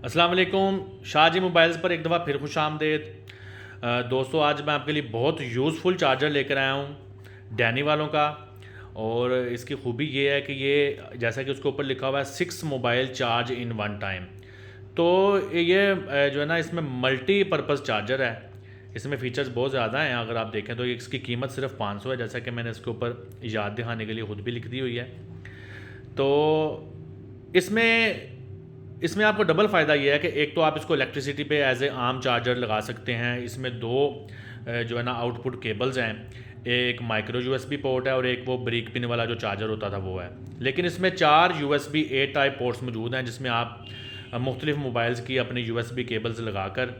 अस्सलाम वालेकुम। शाहजी मोबाइल्स पर एक दफ़ा फिर खुश आमदेद। दोस्तों, आज मैं आपके लिए बहुत यूज़फुल चार्जर लेकर आया हूँ डैनी वालों का। और इसकी खूबी ये है कि ये जैसा कि उसके ऊपर लिखा हुआ है 6 mobile charge in one time. तो ये जो है ना, इसमें मल्टीपर्पज़ चार्जर है। इसमें फ़ीचर्स बहुत ज़्यादा हैं। अगर आप देखें तो इसकी कीमत सिर्फ 500 है, जैसा कि मैंने इसके ऊपर याद दिखाने के लिए ख़ुद भी लिख दी हुई है। तो इसमें इसमें आपको डबल फ़ायदा ये है कि एक तो आप इसको इलेक्ट्रिसिटी पे एज ए आम चार्जर लगा सकते हैं। इसमें दो जो है ना आउटपुट केबल्स हैं, एक माइक्रो यूएसबी पोर्ट है और एक वो ब्रिक पिन वाला जो चार्जर होता था वो है। लेकिन इसमें 4 यूएसबी ए टाइप पोर्ट्स मौजूद हैं, जिसमें आप मुख्तलिफ मोबाइल्स की अपनी यूएसबी केबल्स लगा कर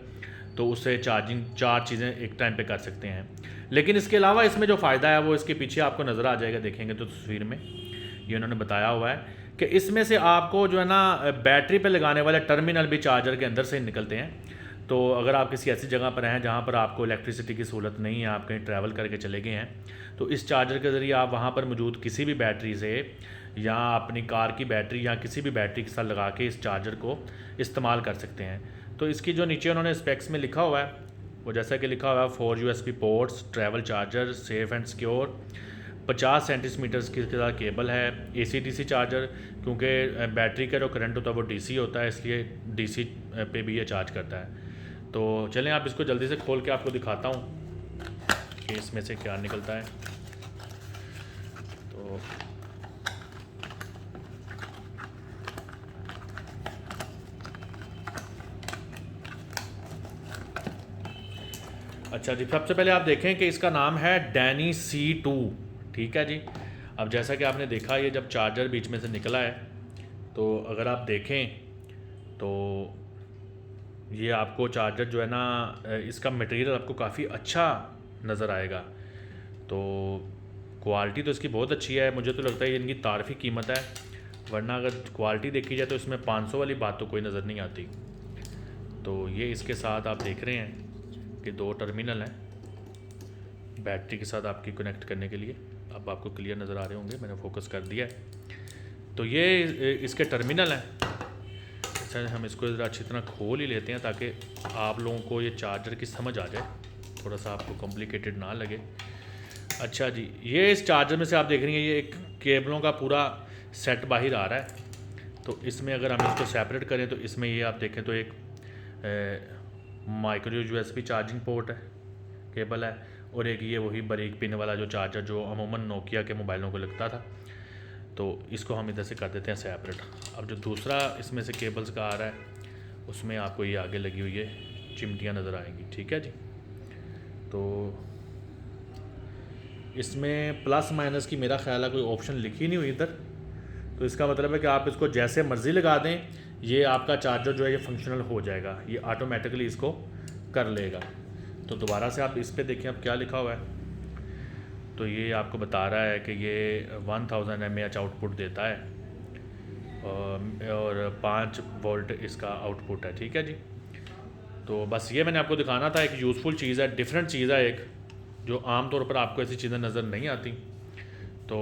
तो उससे चार्जिंग 4 चीज़ें एक टाइम पे कर सकते हैं। लेकिन इसके अलावा इसमें जो फ़ायदा है वो इसके पीछे आपको नज़र आ जाएगा, देखेंगे तो तस्वीर में ये उन्होंने बताया हुआ है कि इसमें से आपको जो है ना बैटरी पे लगाने वाले टर्मिनल भी चार्जर के अंदर से ही निकलते हैं। तो अगर आप किसी ऐसी जगह पर हैं जहाँ पर आपको इलेक्ट्रिसिटी की सहूलत नहीं है, आप कहीं ट्रैवल करके चले गए हैं, तो इस चार्जर के ज़रिए आप वहाँ पर मौजूद किसी भी बैटरी से या अपनी कार की बैटरी या किसी भी बैटरी के साथ लगा के इस चार्जर को इस्तेमाल कर सकते हैं। तो इसकी जो नीचे उन्होंने स्पेक्स में लिखा हुआ है वो जैसा कि लिखा हुआ है 4 USB ports, travel charger, safe and secure, 50 centimetre की साथ केबल है, एसी डीसी चार्जर, क्योंकि बैटरी का जो करंट होता है वो डीसी होता है, इसलिए डीसी पे भी ये चार्ज करता है। तो चलें आप इसको जल्दी से खोल के आपको दिखाता हूँ कि इसमें से क्या निकलता है। तो अच्छा जी, सबसे पहले आप देखें कि इसका नाम है डैनी C2। ठीक है जी। अब जैसा कि आपने देखा, ये जब चार्जर बीच में से निकला है तो अगर आप देखें तो ये आपको चार्जर जो है ना, इसका मटेरियल आपको काफ़ी अच्छा नज़र आएगा। तो क्वालिटी तो इसकी बहुत अच्छी है, मुझे तो लगता है ये इनकी तारफ़ी कीमत है, वरना अगर क्वालिटी देखी जाए तो इसमें 500 वाली बात तो कोई नज़र नहीं आती। तो ये इसके साथ आप देख रहे हैं कि 2 टर्मिनल हैं बैटरी के साथ आपकी कनेक्ट करने के लिए। अब आपको क्लियर नज़र आ रहे होंगे, मैंने फोकस कर दिया है। तो ये इसके टर्मिनल हैं। अच्छा, हम इसको ज़रा अच्छी तरह खोल ही लेते हैं ताकि आप लोगों को ये चार्जर की समझ आ जाए, थोड़ा सा आपको कॉम्प्लिकेटेड ना लगे। अच्छा जी, ये इस चार्जर में से आप देख रही हैं ये एक केबलों का पूरा सेट बाहर आ रहा है। तो इसमें अगर हम इसको सेपरेट करें तो इसमें ये आप देखें तो एक माइक्रो यूएसबी चार्जिंग पोर्ट है, केबल है, और एक ये वही ब्रिक पिन वाला जो चार्जर जो अमूमन नोकिया के मोबाइलों को लगता था। तो इसको हम इधर से कर देते हैं सेपरेट। अब जो दूसरा इसमें से केबल्स का आ रहा है उसमें आपको ये आगे लगी हुई है चिमटियाँ नज़र आएंगी। ठीक है जी। तो इसमें प्लस माइनस की मेरा ख्याल है कोई ऑप्शन लिखी नहीं हुई इधर। तो इसका मतलब है कि आप इसको जैसे मर्ज़ी लगा दें, ये आपका चार्जर जो है ये फंक्शनल हो जाएगा, ये ऑटोमेटिकली इसको कर लेगा। तो दोबारा से आप इस पे देखें अब क्या लिखा हुआ है। तो ये आपको बता रहा है कि ये 1000 mAh आउटपुट देता है और 5 वोल्ट इसका आउटपुट है। ठीक है जी। तो बस ये मैंने आपको दिखाना था, एक यूज़फुल चीज़ है, डिफरेंट चीज़ है, एक जो आम तौर पर आपको ऐसी चीज़ें नज़र नहीं आती। तो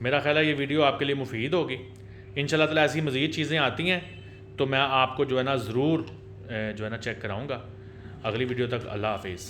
मेरा ख्याल है ये वीडियो आपके लिए मुफीद होगी। इंशाल्लाह ताला ऐसी मज़ीद चीज़ें आती हैं तो मैं आपको जो है ना ज़रूर जो है ना चेक कराऊँगा। अगली वीडियो तक अल्लाह हाफिज़।